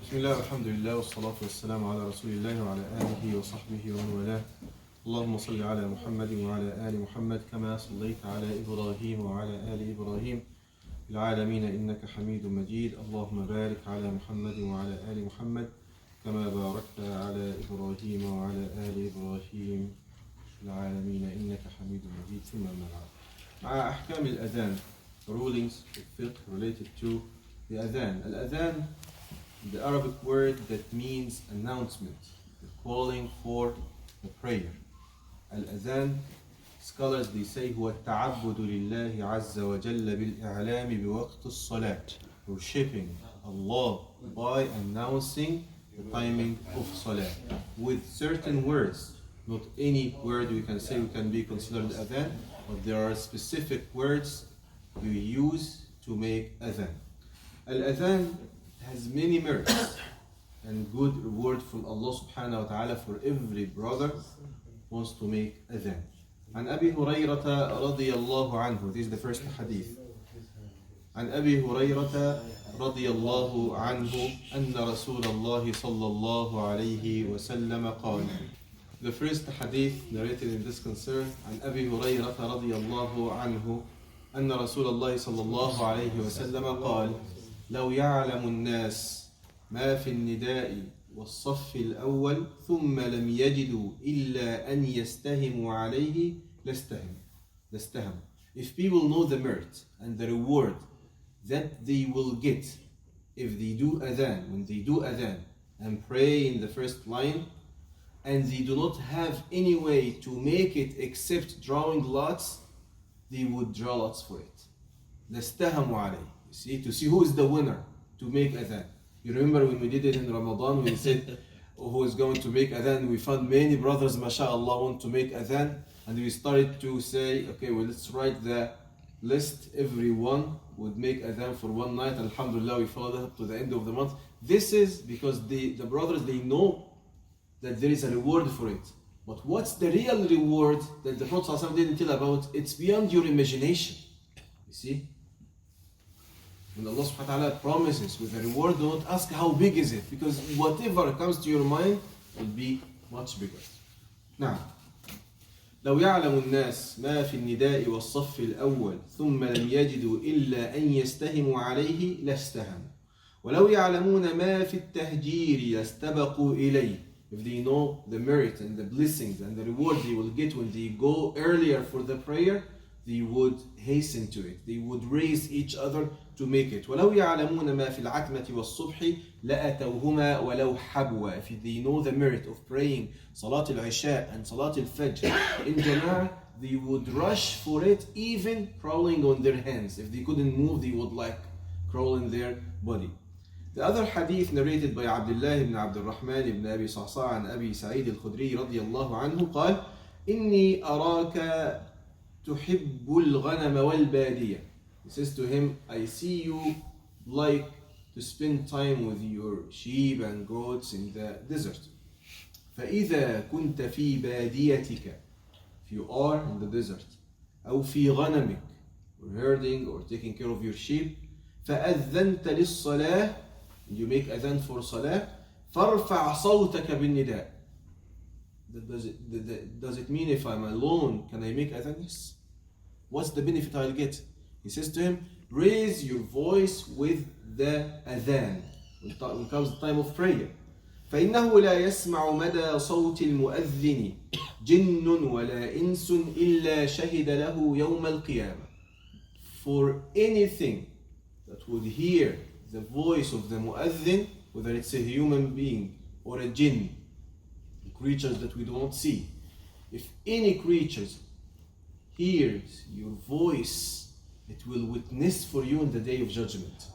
بسم الله والحمد لله والصلاة والسلام على رسول الله وعلى آله وصحبه ومن والاه. اللهم صل على محمد وعلى آل محمد كما صليت على إبراهيم وعلى آل إبراهيم في العالمين إنك حميد مجيد. اللهم بارك على محمد وعلى آل محمد كما باركت على إبراهيم وعلى آل إبراهيم في العالمين إنك حميد مجيد. ثم أما بعد. مع أحكام الأذان, rulings of fiqh related to the adhan. Al-adhan, the Arabic word that means announcement, the calling for the prayer. Al-adhan, scholars they say, هو التعبد لله عز وجل بالإعلام بوقت الصلاة, worshipping Allah by announcing the timing of salah with certain words. Not any word we can say we can be considered adhan, but there are specific words you use to make adhan. Al-adhan has many merits and good reward from Allah subhanahu wa ta'ala for every brother who wants to make adhan. عن أبي هريرة رضي الله عنه, this is the first hadith. عن أبي هريرة رضي الله عنه أن رسول الله صلى الله عليه وسلم قال. The first hadith narrated in this concern, عن أبي هريرة رضي الله عنه أن رسول الله صلى الله عليه وسلم قال: لو يعلم الناس ما في النداء والصف الأول ثم لم يجدوا إلا أن يستهموا عليه لاستهم. If people know the merit and the reward that they will get if they do adhan, when they do adhan and pray in the first line, and they do not have any way to make it except drawing lots, they would draw lots for it. لاستهموا عليه. You see, to see who is the winner to make adhan. You remember when we did it in Ramadan, we said who is going to make adhan. We found many brothers, mashallah, want to make adhan, and we started to say, okay, well, let's write the list. Everyone would make adhan for one night. Alhamdulillah, we followed it up to the end of the month. This is because the brothers, they know that there is a reward for it. But what's the real reward that the Prophet ﷺ didn't tell about? It's beyond your imagination. You see? When Allah subhanahu wa ta'ala promises with a reward, do not ask how big is it, because whatever comes to your mind will be much bigger. Now, لو يعلم الناس ما في النداء والصف الأول ثم لم يجدوا إلا أن يستهموا عليه لاستهموا ولو يعلمون ما في التهجير لاستبقوا إليه. If they know the merit and the blessings and the reward they will get when they go earlier for the prayer, they would hasten to it. They would raise each other to make it. ولو يعلمون ما في العتمة والصبح لأتوهما ولو حبوا. If they know the merit of praying Salat al-Isha and Salat al-Fajr in Jama'ah, they would rush for it, even crawling on their hands. If they couldn't move, they would crawl in their body. The other hadith narrated by Abd-Allaah ibn Abd al-Rahmaan ibn Abi Sa'sa'ah and Abi Sa'id al-Khudri رضي الله عنه قال: إني أراك تحب الغنم والبادية. He says to him, I see you like to spend time with your sheep and goats in the desert. فإذا كنت في باديتك, if you are in the desert, أو في غنمك, or herding or taking care of your sheep, فأذنت للصلاة, you make adhan for salah, فارفع صوتك بالنداء. Does it mean if I'm alone, can I make adhan? Yes. What's the benefit I'll get? He says to him, raise your voice with the adhan when comes the time of prayer. فإنه لا يسمع مدى صوت المؤذن جن ولا إنس إلا شهد له يوم القيامة. For anything that would hear the voice of the muezzin, whether it's a human being or a jinn, creatures that we do not see, if any creatures hears your voice, it will witness for you in the day of judgment.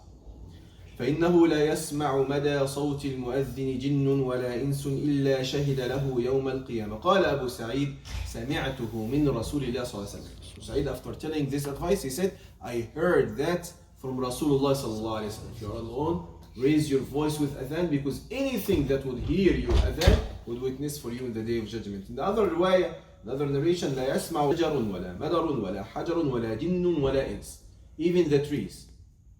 فإنه لا يسمع مدى صوت المؤذن جن ولا إنس إلا شهد له يوم القيامة. قال أبو سعيد: سمعته من رسول الله صلى الله عليه وسلم. Abu Sa'id, after telling this advice, he said, I heard that from Rasulullah sallallahu alaihi wasallam. If you are alone, raise your voice with adhan, because anything that would hear your adhan would witness for you in the day of judgment. In the other riwayah, another narration, لا يسمع شجر ولا مدر ولا حجر ولا جن ولا إنس. Even the trees,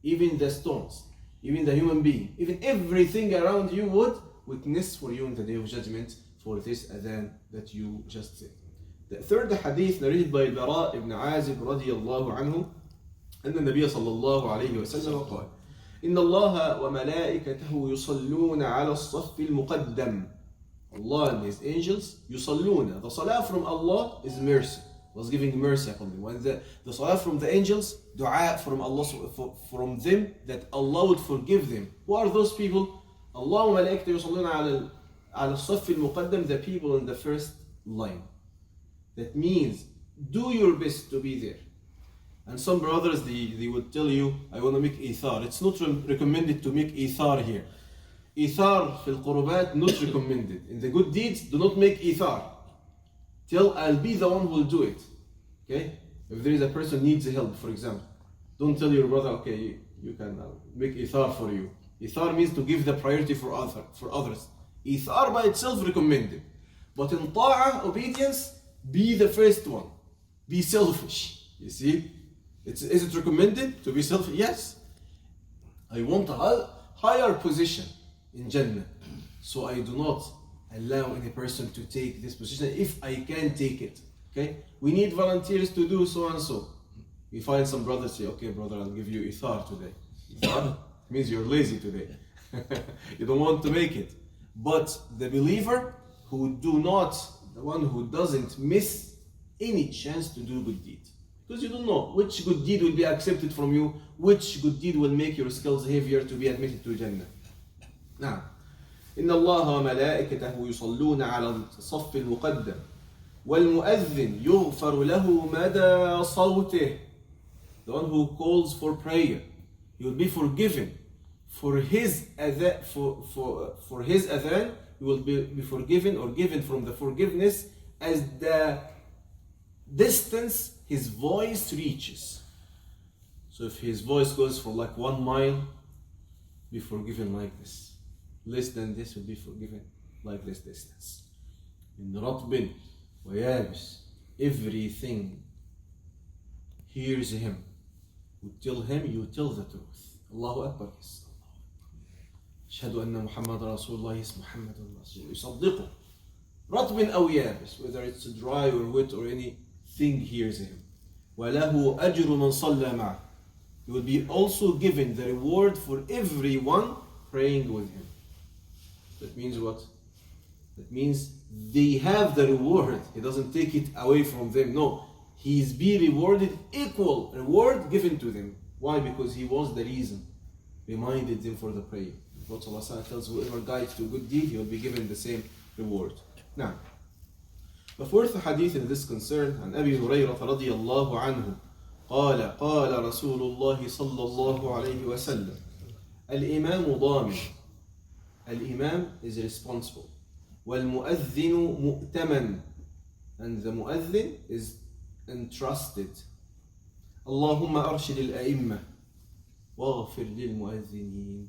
even the stones, even the human being, even everything around you would witness for you in the day of judgment for this adhan that you just said. The third hadith narrated by al-Bara ibn Azib radiyallahu anhu, أن النبي صلى الله عليه وسلم قال إن الله وملائكته يصلون على الصف المقدم. Allah and His angels يصلون. The salah from Allah is mercy. Was giving mercy upon them. When the salah from the angels, dua from Allah, from them, that Allah would forgive them. Who are those people? Allah وملائكته يصلون على الصف المقدم, the people in the first line. That means do your best to be there. And some brothers, they would tell you, I want to make ithar. It's not recommended to make ithar here. Ithar fil qurubat, not recommended. In the good deeds, do not make ithar. Tell, I'll be the one who will do it. Okay? If there is a person who needs help, for example, don't tell your brother, okay, you can make ithar for you. Ithar means to give the priority for others. Ithar by itself recommended. But in ta'ah, obedience, be the first one. Be selfish. You see? Is it recommended to be selfish? Yes. I want a higher position in Jannah. So I do not allow any person to take this position if I can take it. Okay? We need volunteers to do so and so. We find some brothers say, okay brother, I'll give you ithar today. Ithar means you're lazy today. You don't want to make it. But the believer the one who doesn't miss any chance to do good deed. Because you don't know which good deed will be accepted from you, which good deed will make your skills heavier to be admitted to Jannah. Now, إن الله وملائكته يصلون على الصف المقدم والمؤذن يغفر له مدى صوته. The one who calls for prayer, he will be forgiven for his adhan. For his adhan, he will be forgiven or given from the forgiveness as the distance his voice reaches. So if his voice goes for like 1 mile, be forgiven like this. Less than this will be forgiven like this distance. In ratbin wa yabis, everything hears him. You tell him, you tell the truth. Allahu Akbar. أشهد أن محمد رسول الله اسم محمد رسول يصدقه. رطب أو يابس, whether it's dry or wet or anything hears him. وله أجر من صلى معه. He will be also given the reward for everyone praying with him. That means what? That means they have the reward. He doesn't take it away from them. No, he is be rewarded equal reward given to them. Why? Because he was the reason, reminded them for the prayer. The Prophet ﷺ tells whoever guides to good deed, he will be given the same reward. Now, the fourth hadith in this concern, عن أبي هريرة رضي الله عنه قال قال رسول الله صلى الله عليه وسلم الإمام ضامن. Al-Imam is responsible. وَالْمُؤَذِّنُ مُؤْتَمَنٌ, and the muezzin is entrusted. اللهم أرشد الأئمة واغفر للمؤذنين.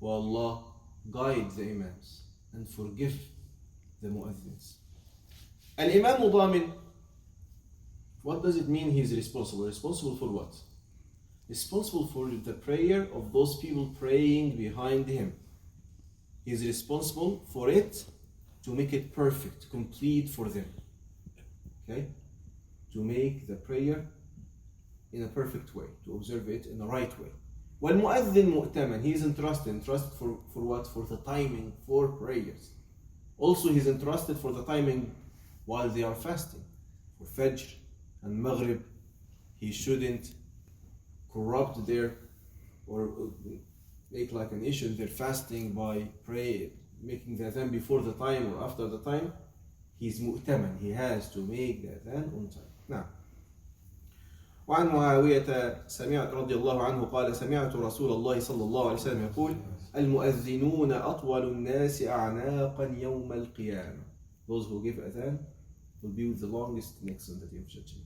O Allah, guide the imams and forgive the muezzins. Al-Imam ضامن, what does it mean he is responsible? Responsible for what? Responsible for the prayer of those people praying behind him. He is responsible for it, to make it perfect, complete for them. Okay? To make the prayer in a perfect way, to observe it in the right way. وَالْمُؤَذِّنُ مُؤْتَمَنٌ, he is entrusted for what? For the timing for prayers. Also he is entrusted for the timing while they are fasting. For Fajr and Maghrib, he shouldn't corrupt their, or make like an issue in their fasting by making the adhan before the time or after the time. He's mu'taman, he has to make the adhan on time. Now, وعن معاوية سمعت رضي الله عنه قال سمعت رسول الله صلى الله عليه وسلم يقول المؤذنون أطول الناس أعناقا يوم القيامة. Those who give adhan will be with the longest necks on the day of judgment.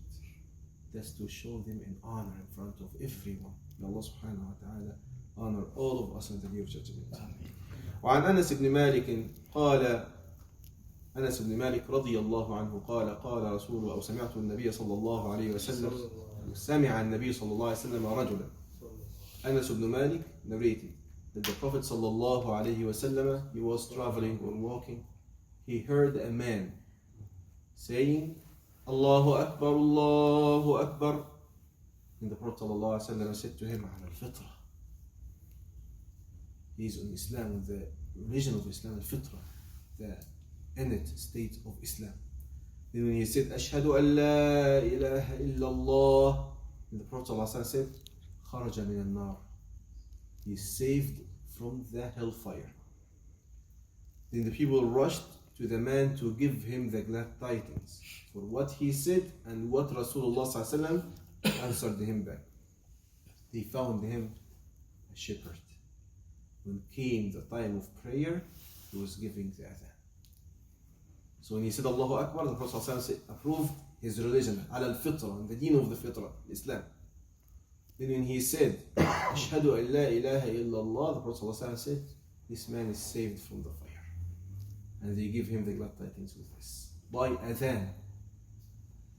That's to show them in honor in front of everyone. May Allah subhanahu wa ta'ala honor all of us in the day of judgment. وعن أنس بن مالك قال أنس بن مالك رضي الله عنه قال قال رسول أو سمعت النبي صلى الله عليه وسلم سمع النبي صلى الله عليه وسلم رجلا Anas ibn Malik narrated that the Prophet sallallahu alaihi wasallam, he was traveling or walking. He heard a man saying, Allahu Akbar, Allahu Akbar. And the Prophet sallallahu alaihi wasallam said to him, al-Fitra. He is on Islam, the religion of Islam, al-Fitra, the innate state of Islam. Then when he said, Ashhadu an la ilaha illallah, and the Prophet ﷺ said, Kharaja min al-nar. He is saved from the hellfire. Then the people rushed to the man to give him the glad tidings for what he said and what Rasulullah ﷺ answered him back. They found him a shepherd. When came the time of prayer, he was giving the adhan. So when he said Allahu Akbar, the Prophet ﷺ approved his religion, al-Fitra, and the deen of the Fitra, Islam. Then when he said, Ashhadu an la ilaha illallah, the Prophet ﷺ said, this man is saved from the fire. And they give him the glad tidings with this. By adhan.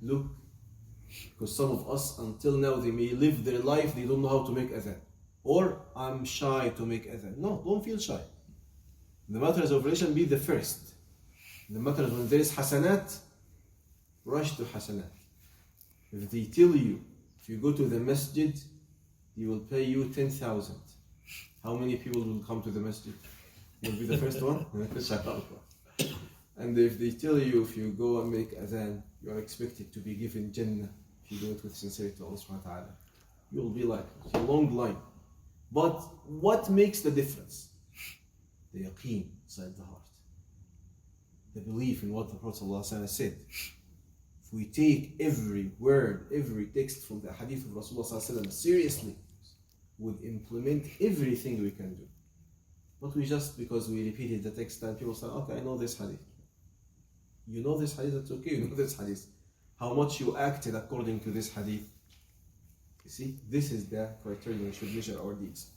Look, because some of us, until now, they may live their life, they don't know how to make adhan. Or, I'm shy to make adhan. No, don't feel shy. The matters of religion, be the first. The matters when there is hasanat, rush to hasanat. If they tell you, if you go to the masjid, he will pay you 10,000. How many people will come to the masjid? You'll be the first one? And if they tell you, if you go and make adhan, you are expected to be given Jannah. If you do it with sincerity to Allah subhanahu wa ta'ala, you'll be like a long line. But what makes the difference? The yaqeen inside the heart. The belief in what the Prophet ﷺ said. If we take every word, every text from the hadith of Rasulullah ﷺ seriously, we'll implement everything we can do. But we just, because we repeated the text and people say, okay, I know this hadith. You know this hadith, that's okay, you know this hadith. How much you acted according to this hadith. You see, this is the criterion we should measure our deeds.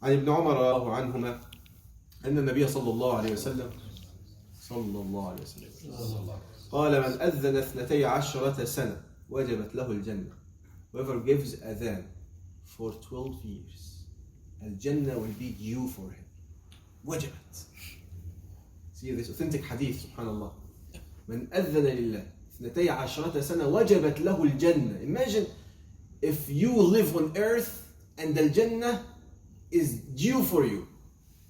عن ابن عمر رضي الله عنهما أن النبي صلى الله عليه وسلم قال من أذن 12 سنة وجبت له الجنة. Whoever gives adhan for 12 years, al-Jannah will be due for him. وجبت. See this authentic hadith, subhanallah. من أذن لله 12 سنة وجبت له الجنة. Imagine if you live on earth and the Jannah is due for you.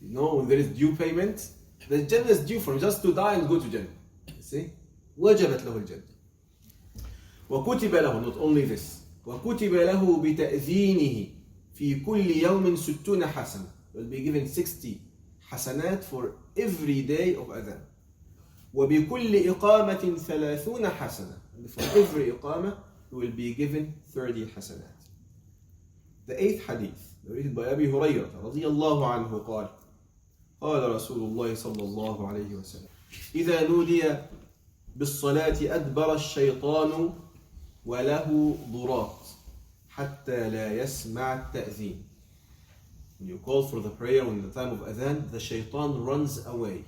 You know, when there is due payment, the Jannah is due for you just to die and go to Jannah. You see? وجبت له الجنة. وكتب له, not only this, وكتب له بتأذينه في كل يوم 60 حسنة. Will be given 60 حسنات for every day of adhan. وبكل إقامة 30 حسنة. And for every إقامة, you will be given 30 حسنات. The 8th hadith, narrated by Abi Hurayrah رضي الله عنه قال قال رسول الله صلى الله عليه وسلم إذا نودي بالصلاة أدبر الشيطان وله ضراط حتى لا يسمع التأذين. When you call for the prayer in the time of adhan, the shaitan runs away,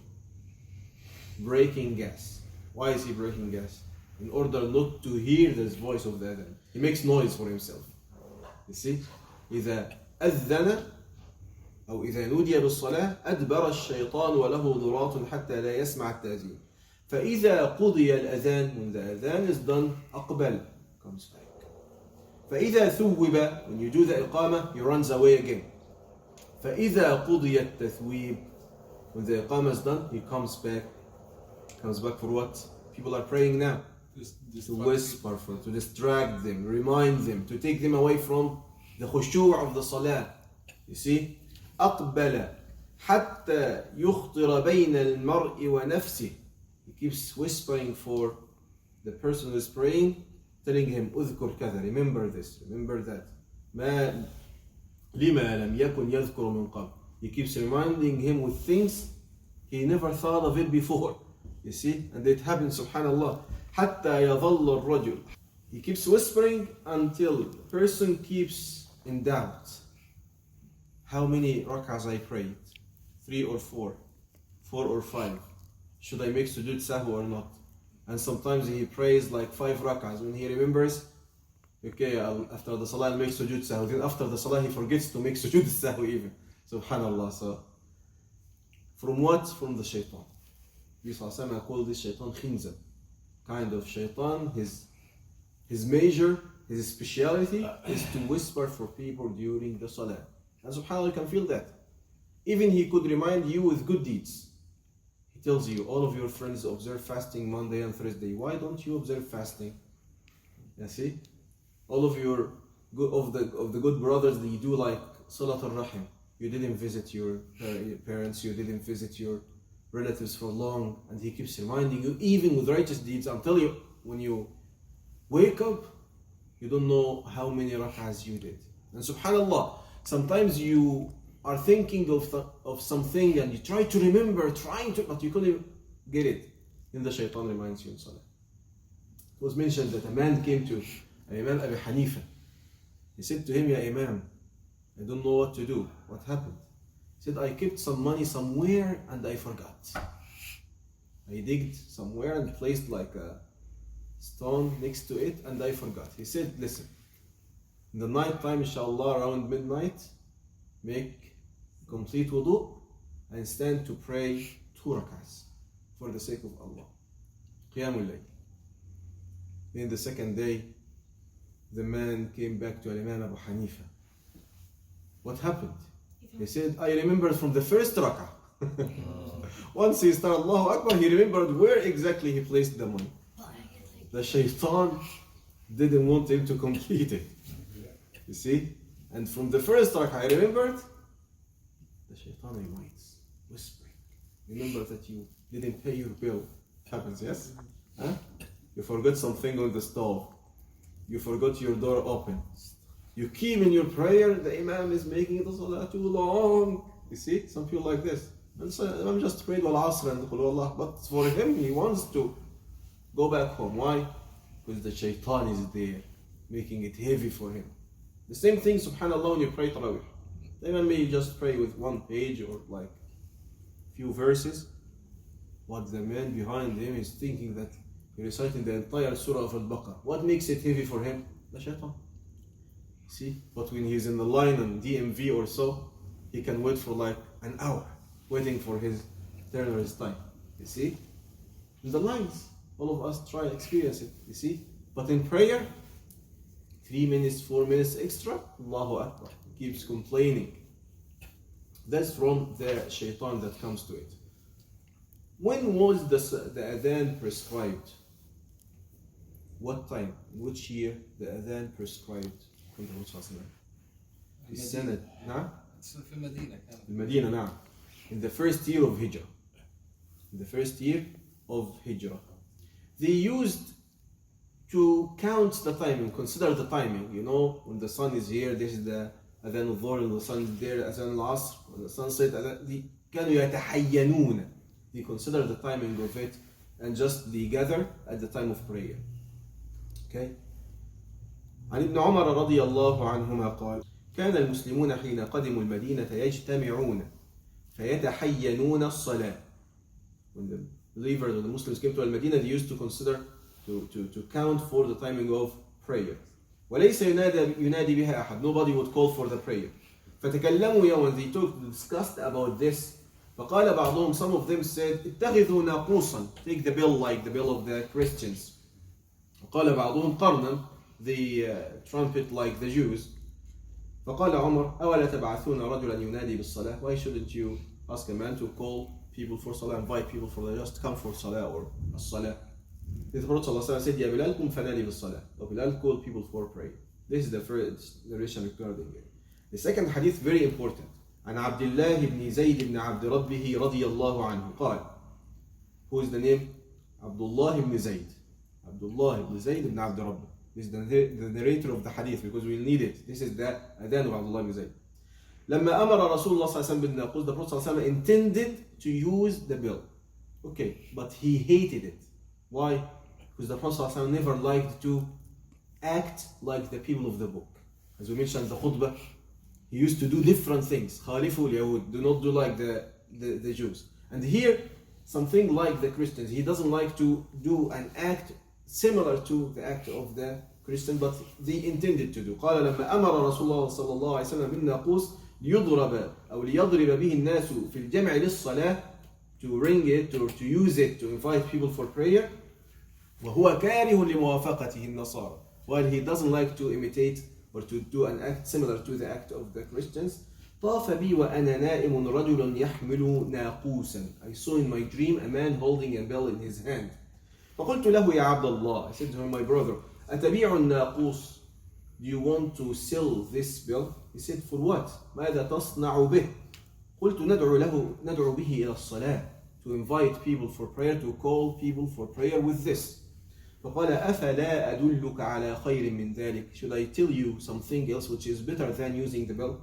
breaking gas. Why is he breaking gas? In order not to hear this voice of the adhan. He makes noise for himself. You see? إذا أذن أو إذا نودي بالصلاة أدبر الشيطان وله ضراط حتى لا يسمع التأذين. فإذا قضي الأذان, when the adhan is done, أقبل, comes back. فإذا ثوب, when you do the iqamah, he runs away again. فإذا قضي التثويب, when the iqamah is done, he comes back. Comes back for what? People are praying now. To whisper, to distract them, remind them, to take them away from the khushu' of the salah. You see? أقبل حتى يخطر بين المرء ونفسه. He keeps whispering for the person who is praying, telling him اذكر كذا, remember this, remember that. ما لما لم يكن يذكر من قبل. He keeps reminding him with things he never thought of it before. You see? And it happens, subhanallah. حتى يظل الرجل. He keeps whispering until the person keeps in doubt. How many rak'ahs I prayed? 3 or 4? 4 or 5? Should I make sujood sahwi or not? And sometimes he prays like 5 rak'ahs. When he remembers, Okay, after the salah, I'll make sujood sahwi. Then after the salah, he forgets to make sujood sahwi even. Subhanallah. So, from what? From the shaitan. Nabi Sallallahu Alaihi Wasallam called this shaitan khinzab. Kind of shaitan, his major, his speciality is to whisper for people during the salah. And subhanAllah, you can feel that. Even he could remind you with good deeds. He tells you, all of your friends observe fasting Monday and Thursday. Why don't you observe fasting? You see? All of your of the good brothers that you do like Salat al-Rahim. You didn't visit your parents, you didn't visit your relatives for long, and he keeps reminding you, even with righteous deeds. I'm telling you, when you wake up, you don't know how many rak'ahs you did. And subhanallah, sometimes you are thinking of something and you try to remember, but you couldn't get it. Then the shaitan reminds you in salah. It was mentioned that a man came to Imam Abi Hanifa. He said to him, Ya Imam, I don't know what to do. What happened? He said, I kept some money somewhere and I forgot. I digged somewhere and placed like a stone next to it and I forgot. He said, listen, in the night time, inshallah, around midnight, make complete wudu and stand to pray 2 rak'ahs for the sake of Allah. Qiyamul Layl. Then the second day, the man came back to Imam Abu Hanifa. What happened? He said, I remembered from the first rak'ah. Once he started Allahu Akbar, he remembered where exactly he placed the money. The shaitan didn't want him to complete it. You see? And from the first rak'ah, I remembered, the shaitan reminds, whispering. Remember that you didn't pay your bill. It happens, yes? Huh? You forgot something on the stove. You forgot your door open. You keep in your prayer, the Imam is making the salah too long. You see, some people like this. And so I'm just prayed al-Asr and Qul Allah. But for him, he wants to go back home. Why? Because the shaitan is there, making it heavy for him. The same thing, subhanAllah, when you pray Tarawih. The Imam may just pray with 1 page or like few verses. But the man behind him is thinking that he's reciting the entire surah of al-Baqarah. What makes it heavy for him? The shaitan. See, but when he's in the line on DMV or so, he can wait for like an hour, waiting for his turn or his time. You see? In the lines, all of us try to experience it. You see? But in prayer, 3 minutes, 4 minutes extra, Allahu Akbar, keeps complaining. That's from the shaitan that comes to it. When was the Adhan prescribed? What time? Which year the Adhan prescribed? في السنة نعم في المدينة كان المدينة نعم in the first year of Hijrah. In the first year of Hijrah, they used to count the timing, consider the timing. You know, when the sun is here, this is the Adhan al-Dhuhr, when the sun is there, Adhan al-Asr, when the sun set, كانوا يتحينون. They consider the timing of it and just they gather at the time of prayer. Okay. عن ابن عمر رضي الله عنهما قال كان المسلمون حين قدموا المدينة يجتمعون فيتحينون الصلاة. When the believers or the Muslims came to Al-Madinah, they used to consider to count for the timing of prayer. وليس ينادي بها أحد. Nobody would call for the prayer. فتكلموا يوما, they discussed about this. فقال بعضهم, some of them said اتخذوا ناقوسا, take the bell like the bell of the Christians. وقال بعضهم قرنا, the trumpet like the Jews. فقال عمر أولا تبعثون رجلا ينادي بالصلاة. Why shouldn't you ask a man to call people for salah, invite people for just come for salah or as-salah? The Prophet ﷺ said, يا بلال قم فنادي بالصلاة. So Bilal called people for prayer. This is the first narration regarding it. The second hadith, very important. عن عبد-Allaah ibn ibn Abd ربه رضي الله عنه قال. Who is the name? Abd-Allaah ibn Zayd. Abd-Allaah ibn Abd ربه. This is the narrator of the hadith because we'll need it. This is the Adhan of Abd-Allaah ibn Zayd. لما أمر رسول الله صلى الله عليه وسلم بالناقوس, the Prophet صلى الله عليه وسلم intended to use the bell. Okay, but he hated it. Why? Because the Prophet صلى الله عليه وسلم never liked to act like the people of the book. As we mentioned in the khutbah, he used to do different things. خالفوا اليهود, do not do like the Jews. And here, something like the Christians. He doesn't like to do an act similar to the act of the Christian, but they intended to do. قال لما أمر رسول الله صلى الله عليه وسلم بالناقوس ليضرب أو ليضرب به الناس في الجمع للصلاة, to ring it or to use it to invite people for prayer. وهو كاره لموافقته النصارى, while he doesn't like to imitate or to do an act similar to the act of the Christians. طاف بي وأنا نائم رجل يحمل ناقوسا. I saw in my dream a man holding a bell in his hand. فقلت له يا عبد الله, I said to him, my brother, أتبيع الناقوس? Do you want to sell this bell? He said, for what? ماذا تصنع به? قلت ندعو به إلى الصلاة, to invite people for prayer, to call people for prayer with this. فقال أفلا أدلك على خير من ذلك? Should I tell you something else which is better than using the bell?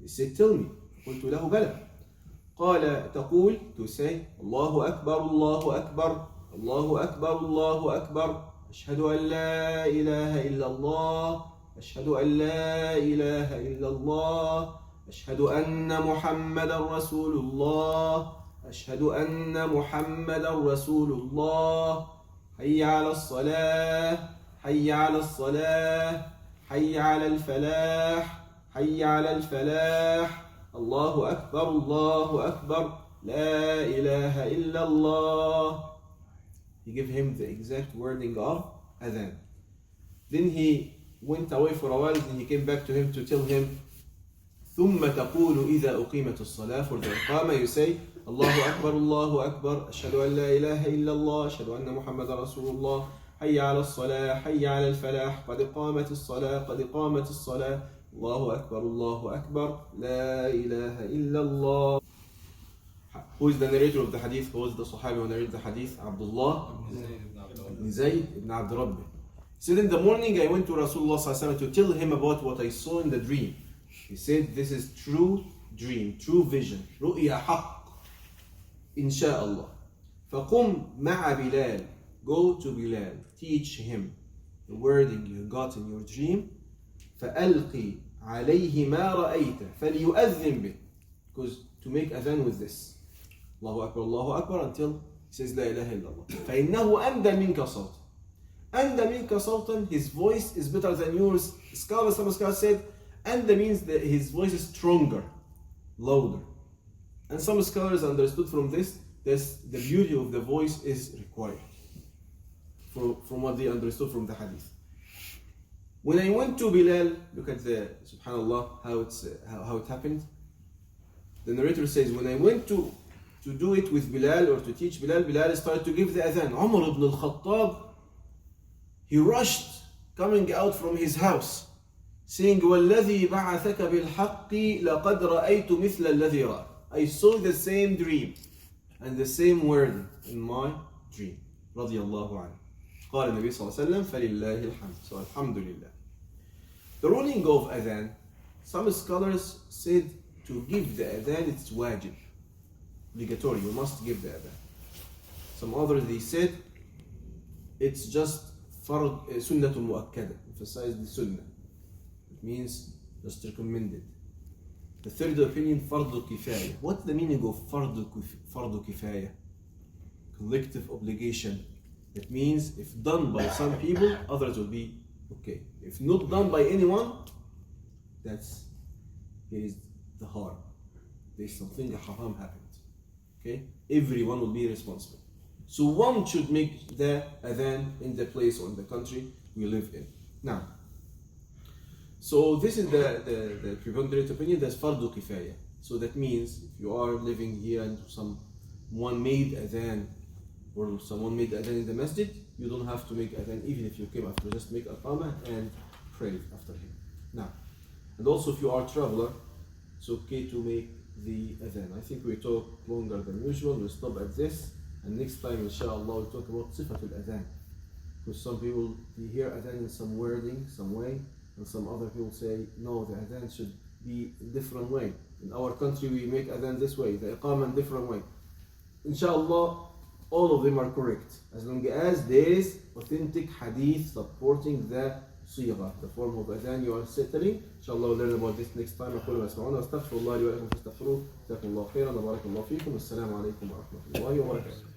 He said, tell me. قلت له بلى. قال تقول, to say, الله أكبر الله أكبر الله أكبر الله أكبر أشهد أن لا إله إلا الله أشهد أن لا إله إلا الله أشهد أن محمدا رسول الله أشهد أن محمدا رسول الله حي على الصلاة حي على الصلاة حي على الفلاح حي على الفلاح الله أكبر لا إله إلا الله. He gave him the exact wording of Adhan. Then he went away for a while, then he came back to him to tell him, ثم تقول إذا أقيمت الصلاة, for the iqamah you say, الله أكبر أشهد أن لا إله إلا الله أشهد أن محمد رسول الله حي على الصلاة حي على الفلاح قد قامت الصلاة الله أكبر لا إله إلا الله. Who is the narrator of the hadith? Who is the Sahabi who narrated the hadith? Abd-Allaah ibn Abd. He said, in the morning I went to Rasulullah ﷺ to tell him about what I saw in the dream. He said, this is true dream, true vision. رؤيا حق إن شاء الله. فقم مع بلال. Go to Bilal. Teach him the wording you got in your dream. فألقي عليه ما رأيت فليؤذن به. Because to make adhan with this. الله أكبر until he says لا إله إلا الله. فإنه أندى منك صوتا. أندى منك صوتا, his voice is better than yours. Some scholars said أندى means that his voice is stronger, louder. And some scholars understood from this that the beauty of the voice is required. From what they understood from the hadith. When I went to Bilal, look at the subhanallah how it happened. The narrator says, when I went to do it with Bilal or to teach Bilal, Bilal started to give the adhan. Umar ibn al-Khattab, he rushed coming out from his house saying, وَالَّذِي بَعَثَكَ بِالْحَقِّ لَقَدْ رَأَيْتُ مِثْلَ الَّذِي رَأَى. I saw the same dream and the same word in my dream. رضي الله عنه. قال النبي صلى الله عليه وسلم فلله الحمد. So alhamdulillah. The ruling of adhan, some scholars said to give the adhan it's wajib, obligatory, you must give the adhan. Some others they said it's just sunnatun mu'akkada, emphasize the sunnah. It means just recommended. The third opinion, fardu kifaya. What's the meaning of fardu kifaya? Collective obligation. It means if done by some people, others will be okay. If not done by anyone, here is the harm. There's something haram happened. Okay? Everyone will be responsible. So one should make the adhan in the place or in the country we live in. Now, so this is the preponderant opinion, that's fardu kifaya. So that means if you are living here and someone made adhan or someone made adhan in the masjid, you don't have to make adhan even if you came after. Just make iqamah and pray after him. Now, and also if you are a traveler, it's okay to make the adhan. I think we talk longer than usual. We'll stop at this, and next time inshallah we'll talk about sifatul adhan. Because some people they hear adhan in some wording, some way, and some other people say no, the adhan should be a different way. In our country we make adhan this way, the iqamah in different way. Inshallah, all of them are correct as long as there is authentic hadith supporting the صيغة, the form of adhan you are settling. Inshallah we'll learn about this next time. أقول ما تسمعون واستغفر الله لي ولكم فاستغفروه. جزاكم الله خيرا وبارك الله فيكم. السلام عليكم ورحمة الله وبركاته.